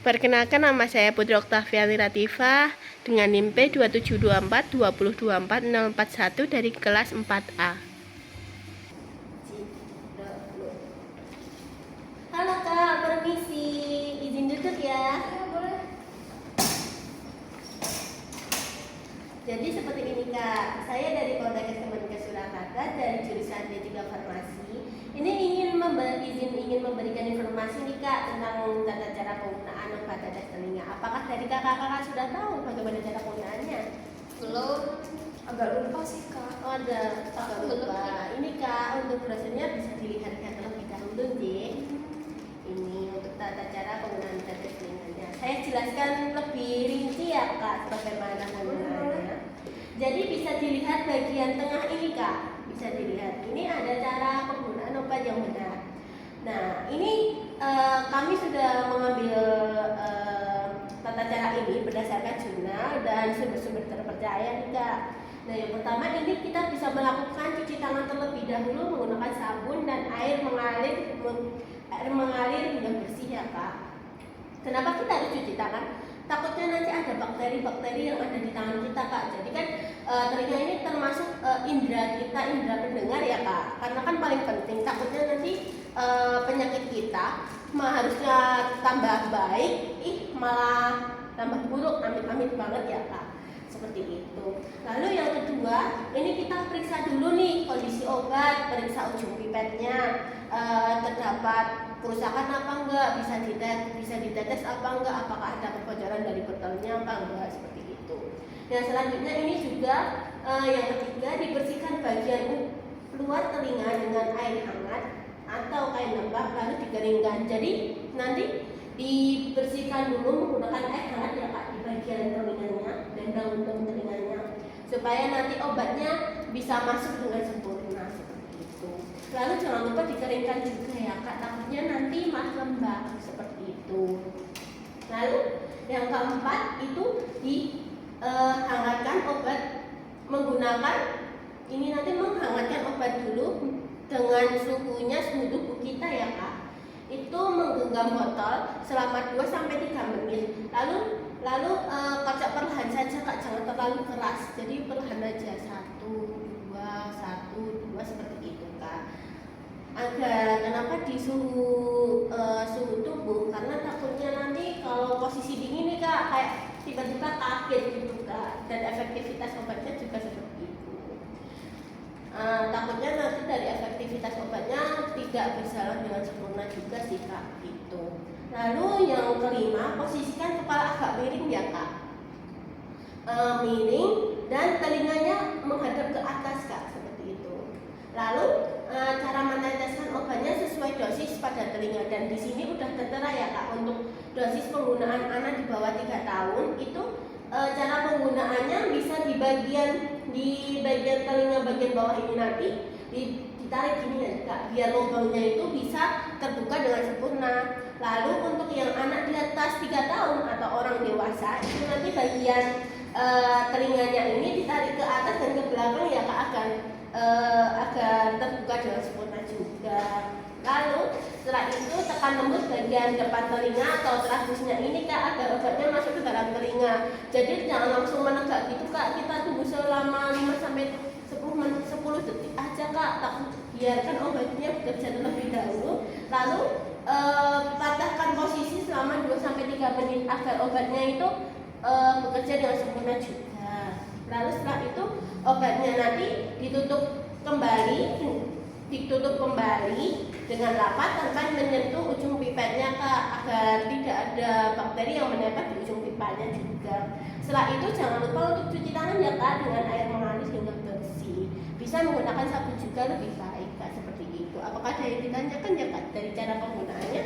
Perkenalkan, nama saya Putri Oktaviani Latifah dengan NIM P2724 2024041 dari kelas 4A. Halo Kak, permisi. Izin duduk ya. Boleh. Jadi seperti ini Kak, saya dari Poltekkes Kemenkes Surakarta dari jurusan D3 Farmasi. Ini ingin memberikan informasi nih Kak tentang tata cara penggunaan obat tetes telinga. Apakah dari kakak-kakak sudah tahu bagaimana cara penggunaannya? Belum, agak lupa sih Kak. Oh, ada agak lupa. Ini Kak, untuk brosurnya bisa dilihat terlebih dahulu nih. Ini untuk tata cara penggunaan tetes telinganya. Saya jelaskan lebih rinci ya Kak, bagaimana penggunaannya. Jadi bisa dilihat bagian tengah ini Kak. Bisa dilihat. Ini ada cara penggunaan obat yang benar. Nah, ini kami sudah mengambil tata cara ini berdasarkan jurnal dan sumber-sumber terpercaya nih Kak. Nah, yang pertama ini kita bisa melakukan cuci tangan terlebih dahulu menggunakan sabun dan air mengalir hingga bersih ya Kak. Kenapa kita harus cuci tangan? Takutnya nanti ada bakteri-bakteri yang ada di tangan kita Kak. Jadi kan telinga ini termasuk indera kita, indera pendengar ya Kak. Karena kan paling penting, takutnya nanti penyakit kita harusnya tambah baik, malah tambah buruk, amit-amit banget ya Kak. Seperti itu. Lalu yang kedua, ini kita periksa dulu nih kondisi obat, periksa ujung pipetnya, terdapat kerusakan apa enggak, bisa ditetes apa enggak, apakah ada kebocoran dari botolnya apa enggak, seperti itu. Nah, selanjutnya ini juga yang ketiga, dibersihkan bagian luar telinga dengan air hangat atau kain lembab lalu dikeringkan. Jadi nanti dibersihkan dulu menggunakan air hangat ya Kak di bagian telinganya dan daun-daun telinganya supaya nanti obatnya bisa masuk dengan sempurna seperti itu. Lalu jangan lupa dikeringkan juga ya Kak, takutnya nanti malah lembab seperti itu. Lalu yang keempat itu dihangatkan obat menggunakan ini nanti menghangatkan obat dulu dengan suhunya suhu tubuh kita ya Kak. Itu menggenggam botol selama 2-3 menit. Lalu kocok perlahan saja Kak, jangan terlalu keras. Jadi perlahan aja 1, 2, 1, 2 seperti itu Kak. Agar kenapa di suhu tubuh? Karena takutnya nanti kalau posisi dingin nih Kak, kayak tiba-tiba kaget gitu Kak. Dan efektivitas obatnya juga seperti itu. Takutnya nanti dari efektivitas obatnya tidak berjalan dengan sempurna juga sih Kak itu. Lalu yang kelima, posisikan kepala agak miring ya Kak, miring dan telinganya menghadap ke atas Kak, seperti itu. Lalu cara meneteskan obatnya sesuai dosis pada telinga, dan di sini udah tertera ya Kak untuk dosis penggunaan anak di bawah 3 tahun itu. Cara penggunaannya bisa di bagian telinga bagian bawah ini nanti ditarik gini ya Kak, biar lubangnya itu bisa terbuka dengan sempurna. Lalu untuk yang anak di atas 3 tahun atau orang dewasa itu nanti bagian telinganya ini ditarik ke atas dan ke belakang ya Kak, agar terbuka dengan sempurna juga. Lalu setelah itu tekan lembut bagian depan telinga atau trachusnya ini Kak, agar obatnya masuk ke dalam telinga. Jadi jangan langsung menegak gitu Kak, kita tunggu selama 5-10 detik aja Kak, biarkan obatnya bekerja terlebih dahulu. Lalu patahkan posisi selama 2-3 menit agar obatnya itu bekerja dengan sempurna juga. Lalu setelah itu obatnya nanti ditutup kembali dengan rapat tanpa menyentuh ujung pipetnya Kak, agar tidak ada bakteri yang menempel di ujung pipetnya juga. Setelah itu jangan lupa untuk cuci tangan ya Kak dengan air mengalir hingga bersih. Bisa menggunakan sabun juga lebih baik Kak, seperti itu. Apakah ada yang ditanyakan ya Kak dari cara penggunaannya?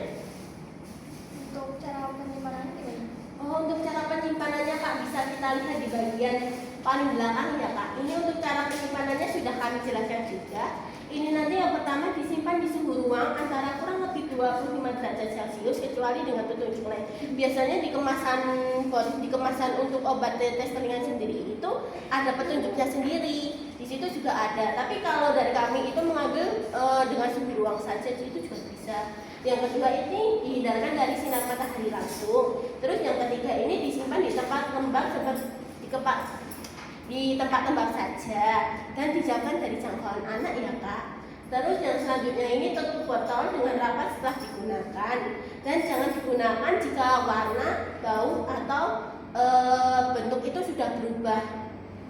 Untuk cara penyimpanannya gimana? Oh, untuk cara penyimpanannya Kak bisa kita lihat di bagian paling belakang ya Kak. Ini untuk cara penyimpanannya sudah kami jelaskan juga. Ini nanti yang pertama disimpan di suhu ruang antara kurang lebih 25 derajat Celcius kecuali dengan petunjuk lain. Biasanya di kemasan untuk obat tetes telinga sendiri itu ada petunjuknya sendiri. Di situ juga ada. Tapi kalau dari kami itu mengambil dengan suhu ruang saja, itu juga bisa. Yang kedua ini dihindarkan dari sinar matahari langsung. Terus yang ketiga ini disimpan di tempat lembab seperti di tempat lembab saja dan dijauhkan dari jangkauan anak ya Kak. Terus yang selanjutnya ini tutup botol dengan rapat setelah digunakan dan jangan digunakan jika warna, bau atau bentuk itu sudah berubah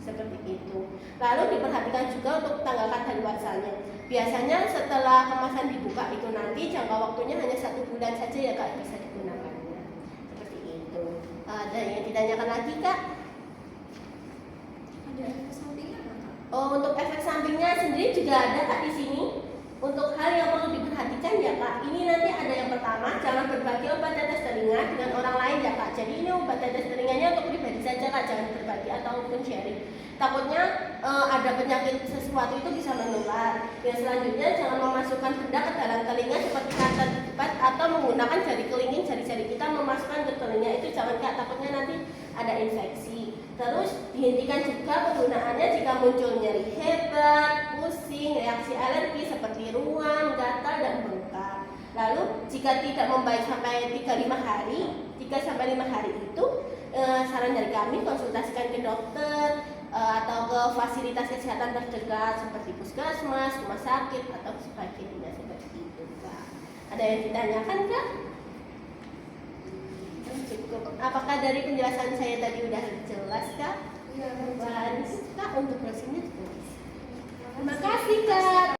seperti itu. Lalu diperhatikan juga untuk tanggal kadaluarsanya. Biasanya setelah kemasan dibuka itu nanti jangka waktunya hanya 1 bulan saja ya Kak bisa digunakannya. Seperti itu. Ada yang ditanyakan lagi Kak? Ada efek sampingnya nggak, Kak? Oh, untuk efek sampingnya sendiri juga ada Kak di sini. Untuk hal yang perlu diperhatikan ya Kak, ini nanti ada yang pertama, jangan berbagi obat tetes telinga dengan orang lain ya Kak. Jadi ini obat tetes telinganya untuk pribadi saja Kak, jangan berbagi ataupun sharing. Takutnya ada penyakit sesuatu itu bisa menular. Yang selanjutnya jangan memasukkan benda ke dalam telinga seperti kata cepat atau menggunakan jari kelingking, jari-jari kita memasukkan ke telinga itu jangan Kak, takutnya nanti ada infeksi. Terus dihentikan juga penggunaannya jika muncul nyeri hebat, pusing, reaksi alergi seperti ruam, gatal, dan bengkak. Lalu jika tidak membaik sampai 3-5 hari, 3-5 hari itu saran dari kami konsultasikan ke dokter atau ke fasilitas kesehatan terdekat seperti puskesmas, rumah sakit atau sebagainya seperti itu Kak. Ada yang ditanyakan Kak? Cukup. Apakah dari penjelasan saya tadi udah jelas Kak? Iya. Bahan Kak untuk browsingnya juga bisa. Terima kasih Kak.